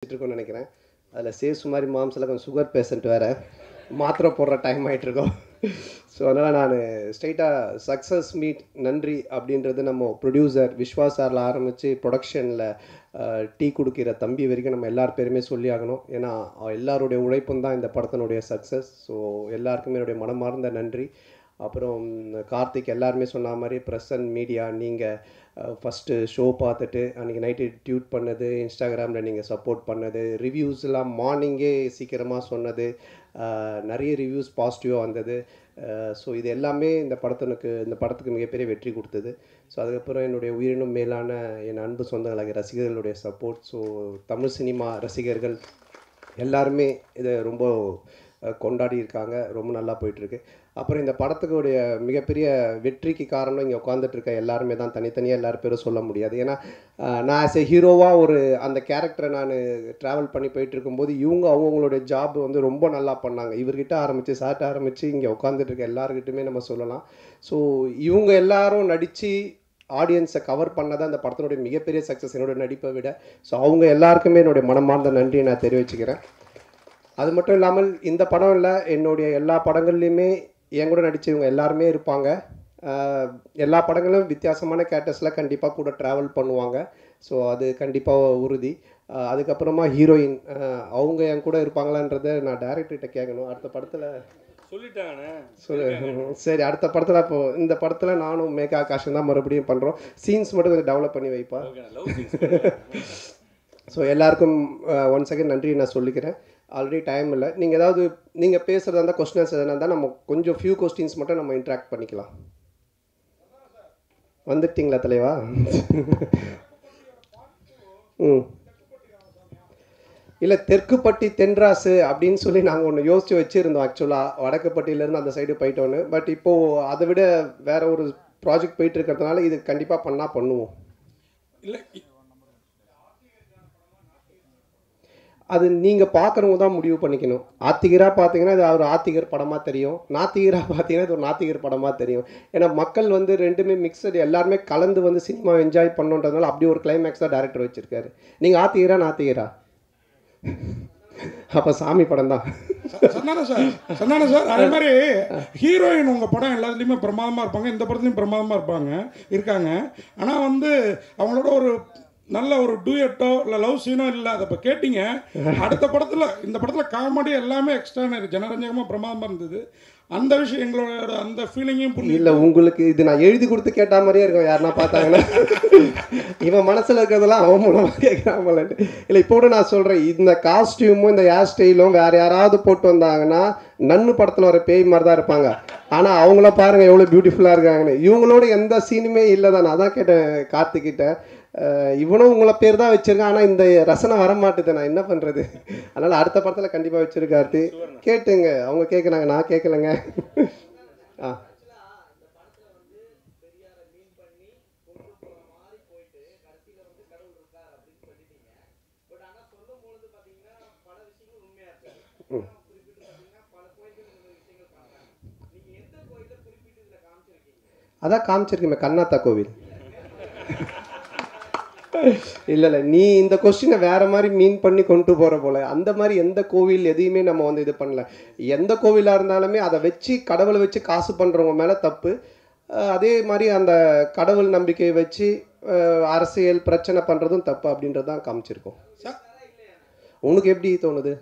இருக்கும்னு நினைக்கிறேன். அதில் சேசுமாரி மாம்ஸில் கொஞ்சம் சுகர் பேஷண்ட் வேறு, மாத்திரை போடுற டைம் ஆகிட்டுருக்கோம். ஸோ அதனால் நான் ஸ்ட்ரைட்டாக சக்ஸஸ் மீட் நன்றி அப்படின்றது நம்ம ப்ரொடியூசர் விஸ்வா சாரில் ஆரம்பித்து ப்ரொடக்ஷனில் டீ கொடுக்கிற தம்பி வரைக்கும் நம்ம எல்லார் பேருமே சொல்லி ஆகணும். ஏன்னா எல்லாருடைய உழைப்பும் தான் இந்த படத்தினுடைய சக்ஸஸ். ஸோ எல்லாருக்குமே என்னுடைய மனமார்ந்த நன்றி. அப்புறம் கார்த்திக் எல்லாருமே சொன்ன மாதிரி ப்ரெஸ் அண்ட் மீடியா, நீங்கள் ஃபஸ்ட்டு ஷோ பார்த்துட்டு அன்றைக்கி நைட்டு டியூட் பண்ணது, இன்ஸ்டாகிராமில் நீங்கள் சப்போர்ட் பண்ணது, ரிவ்யூஸ்லாம் மார்னிங்கே சீக்கிரமாக சொன்னது, நிறைய ரிவ்யூஸ் பாசிட்டிவாக வந்தது. ஸோ இது எல்லாமே இந்த படத்துக்கு மிகப்பெரிய வெற்றி கொடுத்தது. ஸோ அதுக்கப்புறம் என்னுடைய உயிரினும் மேலான என் அன்பு சொந்தங்களாகிய ரசிகர்களுடைய சப்போர்ட். ஸோ தமிழ் சினிமா ரசிகர்கள் எல்லாருமே இதை ரொம்ப கொண்டாடி இருக்காங்க. ரொம்ப நல்லா போயிட்டுருக்கு. அப்புறம் இந்த படத்துக்குடைய மிகப்பெரிய வெற்றிக்கு காரணம் இங்கே உட்காந்துட்ருக்க எல்லாருமே தான். தனித்தனியாக எல்லாரும் பேரும் சொல்ல முடியாது. ஏன்னா நான் ஆஸ் எ ஹீரோவாக அந்த கேரக்டரை நான் ட்ராவல் பண்ணி போயிட்டுருக்கும்போது இவங்க அவங்களுடைய ஜாப் வந்து ரொம்ப நல்லா பண்ணாங்க. இவர்கிட்ட ஆரம்பித்து சார்ட்ட ஆரம்பித்து இங்கே உட்காந்துட்ருக்க எல்லாருக்கிட்டுமே நம்ம சொல்லலாம். ஸோ இவங்க எல்லாரும் நடித்து ஆடியன்ஸை கவர் பண்ணதான் அந்த படத்தினுடைய மிகப்பெரிய சக்ஸஸ், என்னோடய நடிப்பை விட. ஸோ அவங்க எல்லாருக்குமே என்னுடைய மனமார்ந்த நன்றியை நான் தெரிவிச்சுக்கிறேன். அது மட்டும் இல்லாமல் இந்த படம் இல்லை, என்னுடைய எல்லா படங்கள்லையுமே என் கூட நடித்தவங்க எல்லாருமே இருப்பாங்க. எல்லா படங்களும் வித்தியாசமான கேரக்டர்ஸில் கண்டிப்பாக கூட ட்ராவல் பண்ணுவாங்க. ஸோ அது கண்டிப்பாக உறுதி. அதுக்கப்புறமா ஹீரோயின் அவங்க என் கூட இருப்பாங்களான்றதை நான் டைரக்டர்கிட்ட கேட்கணும். அடுத்த படத்தில் சொல்லிட்டாங்கண்ணே. சரி, அடுத்த படத்தில் இப்போது இந்த படத்தில் நானும் மேகா ஆகாஷம் தான் மறுபடியும் பண்ணுறோம். சீன்ஸ் மட்டும் கொஞ்சம் டெவலப் பண்ணி வைப்பா. ஸோ எல்லாருக்கும் ஒன் செகண்ட் நன்றி நான் சொல்லிக்கிறேன். ஆல்ரெடி டைம் இல்லை. நீங்கள் பேசுகிறதா இருந்தால் கொஸ்டின்ஸ் எதனா இருந்தால் நம்ம கொஞ்சம் ஃபியூ கொஸ்டின்ஸ் மட்டும் நம்ம இன்ட்ராக்ட் பண்ணிக்கலாம். வந்துட்டீங்களா தலைவா? இல்லை, தெற்குப்பட்டி தென்ராசு அப்படின்னு சொல்லி நாங்கள் ஒன்று யோசித்து வச்சுருந்தோம். ஆக்சுவலாக வடக்குப்பட்டியிலேருந்து அந்த சைடு போயிட்டோன்னு. பட் இப்போது அதை விட வேறு ஒரு ப்ராஜெக்ட் போயிட்டு இருக்கிறதுனால இது கண்டிப்பாக பண்ணுவோம். இல்லை, அது நீங்கள் பார்க்குறவங்க தான் முடிவு பண்ணிக்கணும். ஆத்திகராக பார்த்தீங்கன்னா இது ஒரு ஆத்திகர் படமாக தெரியும், நாத்திகராக பார்த்தீங்கன்னா இது ஒரு நாத்திகர் படமாக தெரியும். ஏன்னா மக்கள் ரெண்டுமே மிக்சடு, எல்லாருமே கலந்து சினிமா என்ஜாய் பண்ணுன்றதுனால அப்படி ஒரு கிளைமேக்ஸ் தான் டேரக்டர் வச்சுருக்காரு. நீங்கள் ஆத்திகரா நாத்திகரா? அப்போ சாமி படம் தான். சொன்னானே சார். அதே மாதிரி ஹீரோயின் உங்கள் படம் எல்லாத்துலேயுமே பிரமாதமாக இருப்பாங்க, இந்த படத்துலையும் பிரமாதமாக இருக்காங்க. ஆனால் அவங்களோட ஒரு நல்ல ஒரு டூயட்டோ இல்லை லவ் சீனோ இல்லை. அதை இப்போ கேட்டிங்க. அடுத்த படத்தில் இந்த படத்தில் காமெடி எல்லாமே எக்ஸ்ட்ரானரி ஜனரஞ்சகமாக பிரமாதமாக இருந்தது. அந்த விஷயம் எங்களோட அந்த ஃபீலிங்கையும் இல்லை, உங்களுக்கு இது நான் எழுதி கொடுத்து கேட்ட மாதிரியே இருக்கும். யாருன்னா பார்த்தாங்கன்னா இவன் மனசில் இருக்கிறதெல்லாம் அவன் மூலமாக கேட்குறாமலன்ட்டு. இல்லை, இப்போ கூட நான் சொல்கிறேன், இந்த காஸ்டியூமும் இந்த ஹேர் ஸ்டைலும் வேறு யாராவது போட்டு வந்தாங்கன்னா நன்னு படத்தில் ஒரு பேய் மாதிரி தான் இருப்பாங்க. ஆனால் அவங்கள பாருங்கள் எவ்வளோ பியூட்டிஃபுல்லாக இருக்காங்கன்னு. இவங்களோட எந்த சீனுமே இல்லை தான். நான் அதான் கேட்டேன் கார்த்திக்கிட்ட, இவனும் உங்களை பேர் தான் வச்சுருக்கான், ஆனால் இந்த ரசனை வர மாட்டுது, நான் என்ன பண்ணுறது? அதனால் அடுத்த படத்தில் கண்டிப்பாக வச்சுருக்கார்த்தி. கேட்டுங்க, அவங்க கேட்குறாங்க, நான் கேட்கலைங்க. அதான் காமிச்சிருக்கேன், கண்ணாத்தா கோவில். இல்லை, நீ இந்த கொஸ்டினை வேறு மாதிரி மீன் பண்ணி கொண்டு போகிற போல். அந்த மாதிரி எந்த கோவில் எதையுமே நம்ம இது பண்ணல. எந்த கோவிலாக இருந்தாலுமே அதை வச்சு கடவுளை வச்சு காசு பண்ணுறவங்க மேலே தப்பு. அதே மாதிரி அந்த கடவுள் நம்பிக்கையை வச்சு அரசியல் பிரச்சனை பண்ணுறதும் தப்பு அப்படின்றது தான் காமிச்சிருக்கோம். உனக்கு எப்படி தோணுது?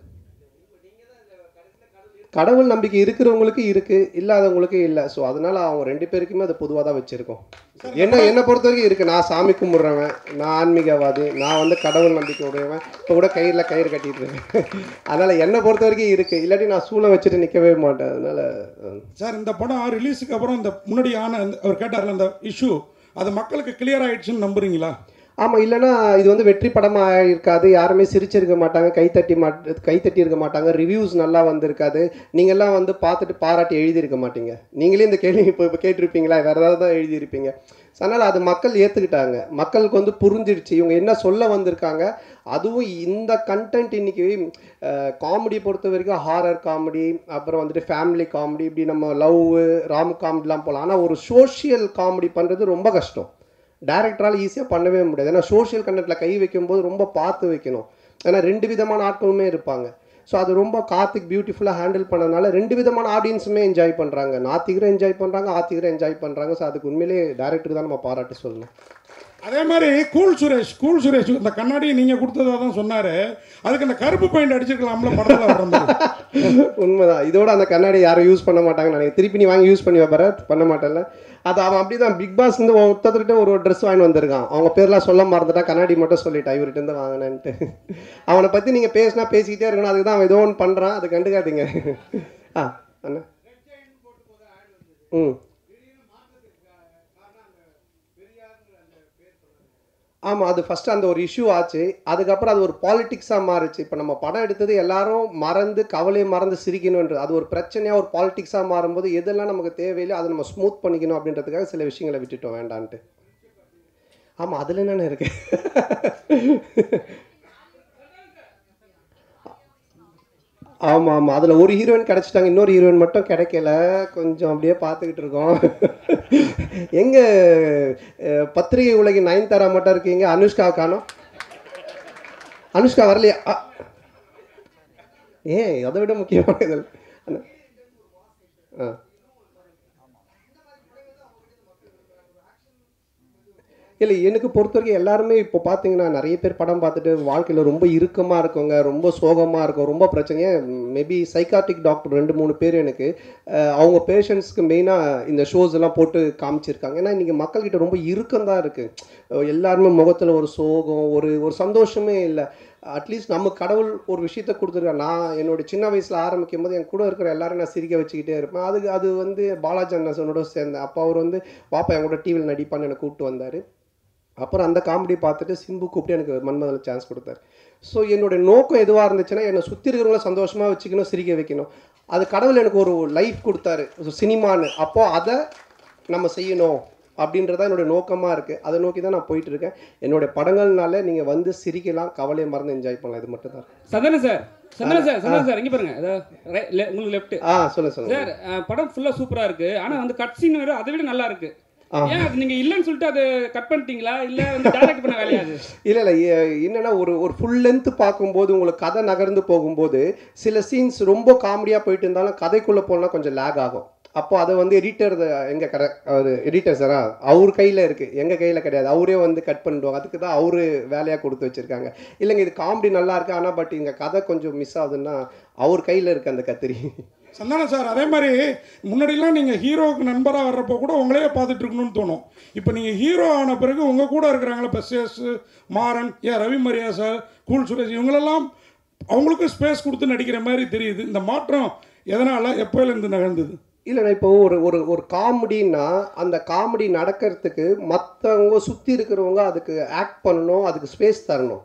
கடவுள் நம்பிக்கை இருக்கிறவங்களுக்கு இருக்குது, இல்லாதவங்களுக்கு இல்லை. ஸோ அதனால் அவங்க ரெண்டு பேருக்குமே அதை பொதுவாக தான் வச்சுருக்கோம். என்னை பொறுத்த வரைக்கும் இருக்குது. நான் சாமி கும்பிட்றவன், நான் ஆன்மீகவாதி, நான் கடவுள் நம்பிக்கை உடையவன். இப்போ கூட கயிறு கட்டிகிட்டு இருக்கேன். அதனால் என்னை பொறுத்த வரைக்கும் இருக்குது. இல்லாட்டி நான் சூளை வச்சுட்டு நிற்கவே மாட்டேன். அதனால் சார், இந்த படம் ரிலீஸுக்கு அப்புறம் இந்த முன்னாடி அவர் கேட்டார்ல அந்த இஷ்யூ, அது மக்களுக்கு கிளியர் ஆகிடுச்சுன்னு நம்புறீங்களா? ஆமாம், இல்லைனா இது வெற்றி படமாக இருக்காது. யாருமே சிரிச்சிருக்க மாட்டாங்க, கைத்தட்டி இருக்க மாட்டாங்க, ரிவ்யூஸ் நல்லா வந்திருக்காது. நீங்கள்லாம் பார்த்துட்டு பாராட்டி எழுதியிருக்க மாட்டீங்க. நீங்களே இந்த கேள்வி இப்போ கேட்டிருப்பீங்களா? வேறு ஏதாவது தான் எழுதியிருப்பீங்க. அதனால் அது மக்கள் ஏற்றுக்கிட்டாங்க. மக்களுக்கு புரிஞ்சிடுச்சு இவங்க என்ன சொல்ல வந்திருக்காங்க. அதுவும் இந்த கண்டென்ட் இன்றைக்கி காமெடி பொறுத்த வரைக்கும் ஹாரர் காமெடி, அப்புறம் ஃபேமிலி காமெடி, இப்படி நம்ம லவ் ராம் காமெடிலாம் போகலாம். ஆனால் ஒரு சோஷியல் காமெடி பண்ணுறது ரொம்ப கஷ்டம். டைரக்டரால் ஈஸியாக பண்ணவே முடியாது. ஏன்னா சோஷியல் கண்டென்ட்டில் கை வைக்கும்போது ரொம்ப பார்த்து வைக்கணும். ஏன்னா 2 விதமான ஆட்களுமே இருப்பாங்க. ஸோ அது ரொம்ப கார்த்திக் பியூட்டிஃபுல்லாக ஹேண்டில் பண்ணதுனால 2 விதமான ஆடியன்ஸுமே என்ஜாய் பண்ணுறாங்க. நாத்திகரும் என்ஜாய் பண்ணுறாங்க, ஆத்திகரும் என்ஜாய் பண்ணுறாங்க. ஸோ அதுக்கு உண்மையிலேயே டேரக்டருக்கு தான் நம்ம பாராட்டு சொல்லணும். அதே மாதிரி கூல் சுரேஷ் இந்த கண்ணாடியை நீங்கள் கொடுத்ததா தான் சொன்னார். அதுக்கு அந்த கருப்பு பெயிண்ட் அடிச்சிருக்கலாம்ல படத்தில் வர மாதிரி. உண்மைதான். இதோட அந்த கண்ணாடி யாரும் யூஸ் பண்ண மாட்டாங்கன்னு நினைக்கிறேன். திருப்பி நீ வாங்கி யூஸ் பண்ணி பரத் பண்ண மாட்டேன்ல. அது அவன் அப்படி தான் பிக் பாஸ் வந்து ஒருத்தர்கிட்ட ஒரு ட்ரெஸ் வாங்கி வந்திருக்கான். அவங்க பேர்லாம் சொல்ல மறந்துட்டா, கண்ணாடி மட்டும் சொல்லிட்டா இவர்கிட்ட இருந்து வாங்கினேன்ட்டு. அவனை பற்றி நீங்கள் பேசினா பேசிக்கிட்டே இருக்கணும். அதுக்கு தான் அவன் ஏதோ ஒன்று பண்ணுறான், அது கண்டுக்காதீங்க. அண்ணா ஆமாம், அது ஃபஸ்ட்டு அந்த ஒரு இஷ்யூ ஆச்சு. அதுக்கப்புறம் அது ஒரு பாலிட்டிக்ஸாக மாறுச்சு. இப்போ நம்ம படம் எடுத்தது எல்லாரும் மறந்து கவலையை மறந்து சிரிக்கணுன்றது அது ஒரு பிரச்சனையாக ஒரு பாலிட்டிக்ஸாக மாறும்போது எதெல்லாம் நமக்கு தேவையில்லை அதை நம்ம ஸ்மூத் பண்ணிக்கணும் அப்படின்றதுக்காக சில விஷயங்களை விட்டுட்டோம் வேண்டான்ட்டு. ஆமாம், அதில் என்னென்ன இருக்கு. ஆமாம், அதில் ஒரு ஹீரோயின் கிடச்சிட்டாங்க, இன்னொரு ஹீரோயின் மட்டும் கிடைக்கல. கொஞ்சம் அப்படியே பார்த்துக்கிட்டு இருக்கோம். எங்கே பத்திரிகை உலகின் நயன்தாரா மட்டும் இருக்கீங்க, அனுஷ்கா காணோம். அனுஷ்கா வரலையா? ஏன் அதை விட முக்கியமான இதில் இல்லை, எனக்கு பொறுத்த வரைக்கும் எல்லாருமே இப்போ பார்த்தீங்கன்னா நிறைய பேர் படம் பார்த்துட்டு வாழ்க்கையில் ரொம்ப இறுக்கமாக இருக்கவங்க, ரொம்ப சோகமாக இருக்கும், ரொம்ப பிரச்சனையாக மேபி சைக்காட்ரிக் டாக்டர் 2-3 பேர் எனக்கு அவங்க பேஷண்ட்ஸ்க்கு மெயினாக இந்த ஷோஸ் எல்லாம் போட்டு காமிச்சிருக்காங்க. ஏன்னா இன்றைக்கி மக்கள்கிட்ட ரொம்ப இறுக்கம் தான் இருக்குது. எல்லாருமே முகத்தில் ஒரு சோகம், ஒரு சந்தோஷமே இல்லை. அட்லீஸ்ட் நம்ம கடவுள் ஒரு விஷயத்த கொடுத்துருக்கேன். நான் என்னோட சின்ன வயசில் ஆரம்பிக்கும் போது என் கூட இருக்கிற எல்லாரும் நான் சிரிக்க வச்சுக்கிட்டே இருப்பேன். அது வந்து பாலாஜி அண்ணனோட சேர்ந்தேன். அப்போ அவர் வந்து பாப்பா என் கூட டிவியில் நடிப்பான்னு எனக்கு கூப்பிட்டு வந்தார். அப்புறம் அந்த காமெடி பார்த்துட்டு சிம்பு கூப்பிட்டு எனக்கு மன்மதனில் சான்ஸ் கொடுத்தாரு. ஸோ என்னுடைய நோக்கம் எதுவாக இருந்துச்சுன்னா என்னை சுற்றி இருக்கிறவங்கள சந்தோஷமாக வச்சுக்கணும், சிரிக்க வைக்கணும். அது கடவுள் எனக்கு ஒரு லைஃப் கொடுத்தாரு சினிமான்னு. அப்போது அதை நம்ம செய்யணும் அப்படின்றத என்னுடைய நோக்கமாக இருக்குது. அதை நோக்கி தான் நான் போயிட்டு இருக்கேன். என்னுடைய படங்கள்னால நீங்கள் வந்து சிரிக்கலாம், கவலையை மறந்து என்ஜாய் பண்ணலாம். இது மட்டும் தான். சந்தன சார் இங்கே பாருங்க, உங்களுக்கு லெஃப்ட். சொல்லுங்க சார். படம் ஃபுல்லாக சூப்பராக இருக்குது. ஆனால் வந்து கட் சீன் வேறு அதை விட நல்லா இருக்குது. ஏன் அது நீங்கள் இல்லைன்னு சொல்லிட்டு அது கட் பண்ணிட்டீங்களா, இல்லை வந்து டைரக்ட் பண்ண வேலையாது? இல்லை என்னென்னா ஒரு ஃபுல் லென்த்து பார்க்கும்போது உங்களுக்கு கதை நகர்ந்து போகும்போது சில சீன்ஸ் ரொம்ப காமெடியாக போயிட்டு இருந்தாலும் கதைக்குள்ளே போனால் கொஞ்சம் லேக் ஆகும். அப்போ அதை வந்து எடிட்டர் எங்கள் அவர் எடிட்டர் சாரா அவர் கையில் இருக்குது, எங்கள் கையில் கிடையாது. அவரே வந்து கட் பண்ணிடுவாங்க. அதுக்கு தான் அவரு வேலையாக கொடுத்து வச்சுருக்காங்க. இல்லைங்க இது காமெடி நல்லா இருக்குது, ஆனால் பட் இங்கே கதை கொஞ்சம் மிஸ் ஆகுதுன்னா அவர் கையில் இருக்குது அந்த கத்திரி. சந்தானம் சார், அதே மாதிரி முன்னாடிலாம் நீங்கள் ஹீரோவுக்கு நண்பராக வர்றப்போ கூட உங்களையே பார்த்துட்டு இருக்கணும்னு தோணும். இப்போ நீங்கள் ஹீரோ ஆன பிறகு உங்கள் கூட இருக்கிறாங்களா பெஸ்ஸஸ், மாறன், ரவி மரியா சார், கூல் சுரேஷ், இவங்களெல்லாம் அவங்களுக்கும் ஸ்பேஸ் கொடுத்து நடிக்கிற மாதிரி தெரியுது. இந்த மாற்றம் எதனால் எப்போலேருந்து நிகழ்ந்தது? இல்லைண்ணா, இப்போ ஒரு காமெடின்னா அந்த காமெடி நடக்கிறதுக்கு மற்றவங்க சுற்றி இருக்கிறவங்க அதுக்கு ஆக்ட் பண்ணணும், அதுக்கு ஸ்பேஸ் தரணும்.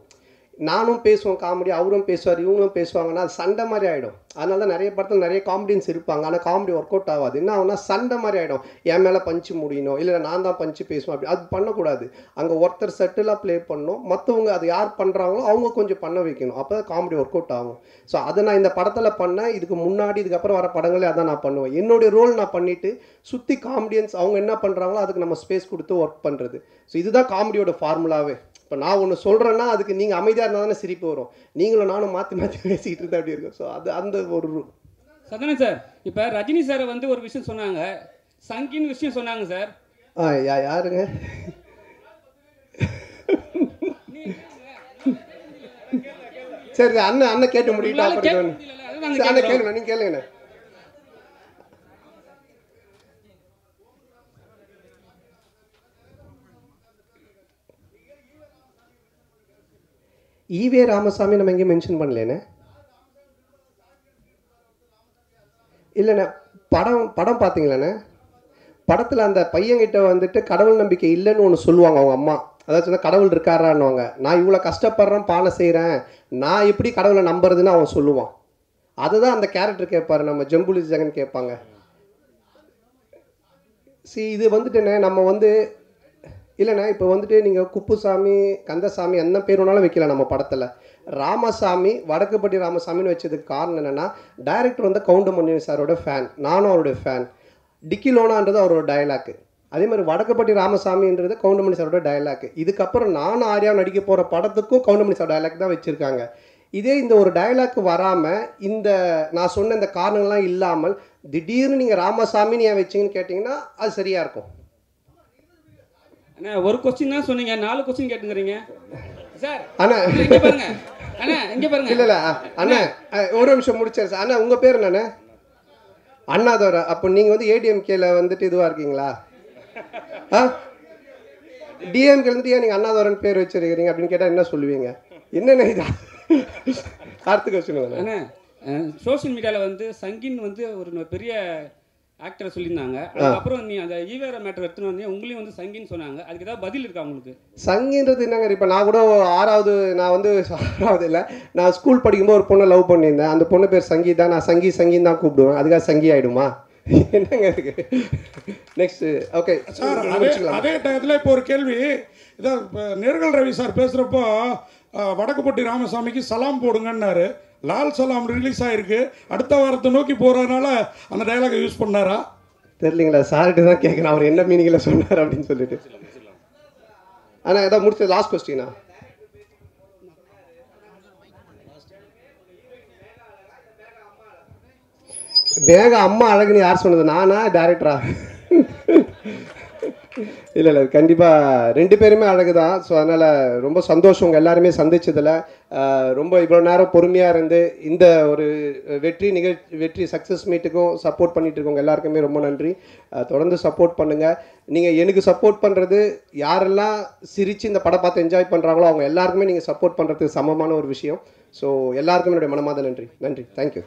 நானும் பேசுவேன் காமெடி, அவரும் பேசுவார், இவங்களும் பேசுவாங்கன்னா அது சண்டை மாதிரி ஆகிடும். அதனால தான் நிறைய படத்தில் நிறைய காமெடியன்ஸ் இருப்பாங்க, ஆனால் காமெடி ஒர்க் அவுட் ஆகாது. என்ன ஆகுனா சண்டை மாதிரி ஆகிடும். என் மேலே பஞ்சு முடியணும், இல்லை நான் தான் பஞ்சு பேசுவேன், அப்படி அது பண்ணக்கூடாது. அங்கே ஒருத்தர் செட்டிலாக ப்ளே பண்ணணும், மற்றவங்க அது யார் பண்ணுறாங்களோ அவங்க கொஞ்சம் பண்ண வைக்கணும். அப்போ தான் காமெடி ஒர்க் அவுட் ஆகும். ஸோ அதை நான் இந்த படத்தில் பண்ணேன். இதுக்கு முன்னாடி இதுக்கப்புறம் வர படங்களே அதான் நான் பண்ணுவேன். என்னுடைய ரோல் நான் பண்ணிவிட்டு சுற்றி காமெடியன்ஸ் அவங்க என்ன பண்ணுறாங்களோ அதுக்கு நம்ம ஸ்பேஸ் கொடுத்து ஒர்க் பண்ணுறது. ஸோ இதுதான் காமெடியோட ஃபார்முலாவே. இப்போ நான் ஒன்று சொல்கிறேன்னா அதுக்கு நீங்கள் அமைதியாக இருந்தால் தானே சிரிப்பு வரும். நீங்களும் நானும் மாற்றி மாற்றி பேசிக்கிட்டு இருந்தால் அப்படி இருக்கும். ஸோ அது அந்த ஒரு சந்தன சார், இப்போ ரஜினி சார் வந்து ஒரு விஷயம் சொன்னாங்க, சங்கின்னு விஷயம் சொன்னாங்க சார். யாருங்க? சரி அண்ணன் கேட்டு முடிக்கிட்டா அப்புறம் அண்ணன் கேளுங்க, நீங்கள் கேளுங்கண்ணே. ஈவே ராமசாமி நம்ம எங்கேயும் மென்ஷன் பண்ணலேண்ணே. இல்லைண்ணே, படம் பார்த்தீங்களாண்ணே? படத்தில் அந்த பையன்கிட்ட வந்துட்டு கடவுள் நம்பிக்கை இல்லைன்னு ஒன்று சொல்லுவாங்க அவங்க அம்மா. அதாச்சும் கடவுள் இருக்காரான்னுவாங்க. நான் இவ்வளோ கஷ்டப்படுறேன், பானை செய்கிறேன், நான் எப்படி கடவுளை நம்புறதுன்னு அவன் சொல்லுவான். அதுதான் அந்த கேரக்டர் கேட்பாரு, நம்ம ஜம்புலி ஜெகன் கேட்பாங்க. இது வந்துட்டுண்ணே நம்ம வந்து இல்லைண்ணா, இப்போ வந்துட்டு நீங்கள் குப்புசாமி, கந்தசாமி என்ன பேர் வேணாலும் வைக்கலாம் நம்ம படத்தில். ராமசாமி, வடக்குப்பட்டி ராமசாமின்னு வச்சதுக்கு காரணம் என்னென்னா, டைரக்டர் வந்து கவுண்டமணி சாரோட ஃபேன், நானும் அவருடைய ஃபேன். டிக்கி லோனான்றது அவரோட டயலாக்கு. அதே மாதிரி வடக்குப்பட்டி ராமசாமின்றது கவுண்டமணி சாரோட டயலாக். இதுக்கப்புறம் நான் ஆர்யா நடிக்க போகிற படத்துக்கும் கவுண்டமணி சார் டயலாக் தான் வச்சுருக்காங்க. இதே இந்த ஒரு டயலாக் வராமல் இந்த நான் சொன்ன இந்த காரணங்கள்லாம் இல்லாமல் திடீர்னு நீங்கள் ராமசாமின்னு ஏன் வச்சிங்கன்னு கேட்டிங்கன்னா அது சரியாக இருக்கும். அண்ணா ஒரு கொஸ்டின் தான் சொன்னீங்க, 4 கொஸ்டின் கேட்டுங்கிறீங்க சார். அண்ணா இங்கே பாருங்க, அண்ணா இங்கே பாருங்க. இல்லை அண்ணா ஒரு நிமிஷம் முடிச்சார் சார். அண்ணா உங்கள் பேர் என்னண்ணே? அண்ணாதோரா. அப்போ நீங்கள் வந்து ஏடிஎம்கேல வந்துட்டு இதுவாக இருக்கீங்களா? டிஎம்கே வந்துட்டு ஏன் நீங்கள் அண்ணாதோரன் பேர் வச்சிருக்கிறீங்க அப்படின்னு கேட்டால் என்ன சொல்லுவீங்க? என்னென்ன இதா அடுத்த கொஸ்டின். அண்ணா சோஷியல் மீடியாவில் வந்து சங்கின் வந்து ஒரு பெரிய ஆக்டரை சொல்லியிருந்தாங்க. அதுக்கப்புறம் நீ அந்த ஈவேரா மேட்டர் எடுத்துன்னு வந்து உங்களையும் வந்து சங்கின்னு சொன்னாங்க. அதுக்கு ஏதாவது பதில் இருக்கா உங்களுக்கு? சங்கின்றது என்னங்க? இப்போ நான் கூட 6வது இல்லை, நான் ஸ்கூல் படிக்கும்போது ஒரு பொண்ணை லவ் பண்ணியிருந்தேன். அந்த பொண்ணு பேர் சங்கி தான். நான் சங்கின்னு தான் கூப்பிடுவேன். அதுக்காக சங்கி ஆகிடுமா? என்னங்க இருக்கு? Next okay sir. அதே டயத்தில் இப்போ ஒரு கேள்வி, இதான் நேர்கள் ரவி சார் பேசுகிறப்போ வடக்குப்பட்டி ராமசாமிக்கு சலாம் போடுங்கன்னாரு. லால் சலாம் ரிலீஸ் ஆகிருக்கு, அடுத்த வாரத்தை நோக்கி போகிறதுனால அந்த டைலாகை யூஸ் பண்ணாரா தெரியலீங்களா? சார்கிட்ட தான் கேட்குறேன் அவர் என்ன மீனிங்கில் சொன்னார் அப்படின்னு சொல்லிட்டு. ஆனால் ஏதாவது முடிச்சது லாஸ்ட் கொஸ்டினா? மேகா அம்மா அழகுன்னு யார் சொன்னது? நானா டேரக்டரா? இல்லை கண்டிப்பாக 2 பேருமே அழகு தான். ஸோ அதனால் ரொம்ப சந்தோஷம் உங்கள் எல்லாருமே சந்திச்சதில். ரொம்ப இவ்வளோ நேரம் பொறுமையாக இருந்து இந்த ஒரு வெற்றி சக்ஸஸ் மீட்டுக்கும் சப்போர்ட் பண்ணிட்டு இருக்கவங்க எல்லாருக்குமே ரொம்ப நன்றி. தொடர்ந்து சப்போர்ட் பண்ணுங்கள். நீங்கள் எனக்கு சப்போர்ட் பண்ணுறது, யாரெல்லாம் சிரித்து இந்த படம் பார்த்து என்ஜாய் பண்ணுறாங்களோ அவங்க எல்லாருக்குமே நீங்கள் சப்போர்ட் பண்ணுறதுக்கு சமமான ஒரு விஷயம். ஸோ எல்லாருக்குமே என்னுடைய மனமார்ந்த நன்றி. தேங்க்யூ.